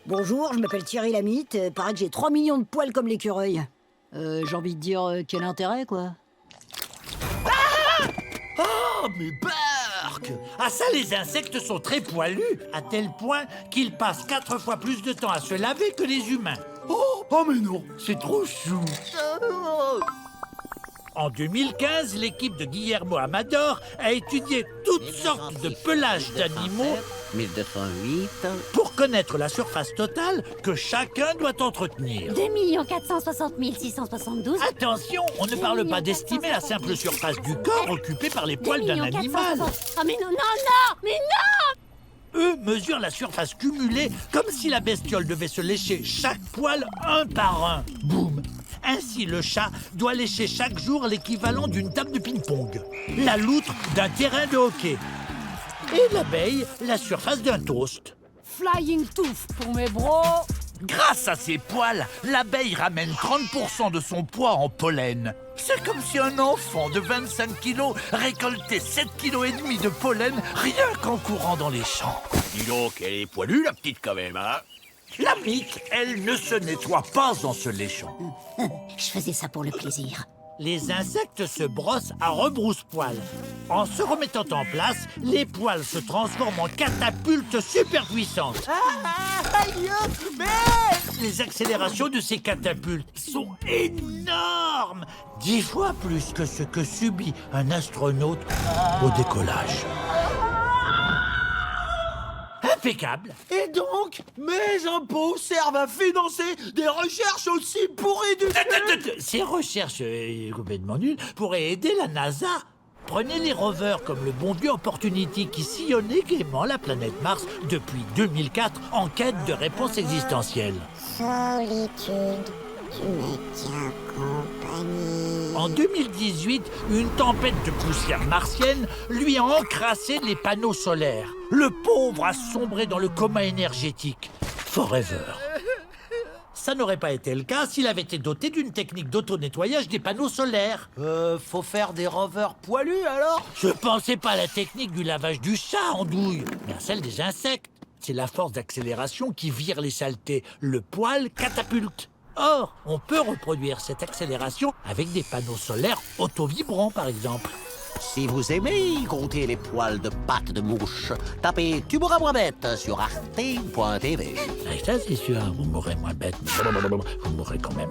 Bonjour, je m'appelle Thierry Lamitte. Paraît que j'ai 3 millions de poils comme l'écureuil. J'ai envie de dire, quel intérêt, quoi. Oh, mais Burk! Ah ça, les insectes sont très poilus, à tel point qu'ils passent 4 fois plus de temps à se laver que les humains. Oh mais non, c'est trop chou. En 2015, l'équipe de Guillermo Amador a étudié toutes sortes de pelages d'animaux 1208. pour connaître la surface totale que chacun doit entretenir. 2 460 672. Attention, on ne parle pas d'estimer la simple surface du corps occupée par les poils d'un animal. Oh mais non, non, non, mais non! Eux mesurent la surface cumulée comme si la bestiole devait se lécher chaque poil un par un. Boum! Ainsi, le chat doit lécher chaque jour l'équivalent d'une table de ping-pong, la loutre d'un terrain de hockey et l'abeille la surface d'un toast. Flying Tooth pour mes bros. Grâce à ses poils, l'abeille ramène 30% de son poids en pollen. C'est comme si un enfant de 25 kilos récoltait 7,5 kg de pollen rien qu'en courant dans les champs. Dis donc, elle est poilue la petite quand même, hein. La mique, elle, ne se nettoie pas en se léchant. Je faisais ça pour le plaisir. Les insectes se brossent à rebrousse-poil. En se remettant en place, les poils se transforment en catapultes super puissantes. Les accélérations de ces catapultes sont énormes, 10 fois plus que ce que subit un astronaute au décollage. Impeccable. Et donc, mes impôts servent à financer des recherches aussi pourries du... Ces recherches complètement nulles pourraient aider la NASA. Prenez les rovers comme le bon vieux Opportunity qui sillonnait gaiement la planète Mars depuis 2004 en quête de réponses existentielles. Solitude, tu me tiens compagnie. En 2018, une tempête de poussière martienne lui a encrassé les panneaux solaires. Le pauvre a sombré dans le coma énergétique. Forever. Ça n'aurait pas été le cas s'il avait été doté d'une technique d'auto-nettoyage des panneaux solaires. Faut faire des rovers poilus alors? Je pensais pas à la technique du lavage du chat en douille, mais à celle des insectes. C'est la force d'accélération qui vire les saletés. Le poil catapulte. Or, on peut reproduire cette accélération avec des panneaux solaires auto-vibrants, par exemple. Si vous aimez compter les poils de pattes de mouche, tapez Tu mourras moins bête sur arte.tv. Ah, ça, c'est sûr, vous mourrez moins bête. Vous mourrez quand même.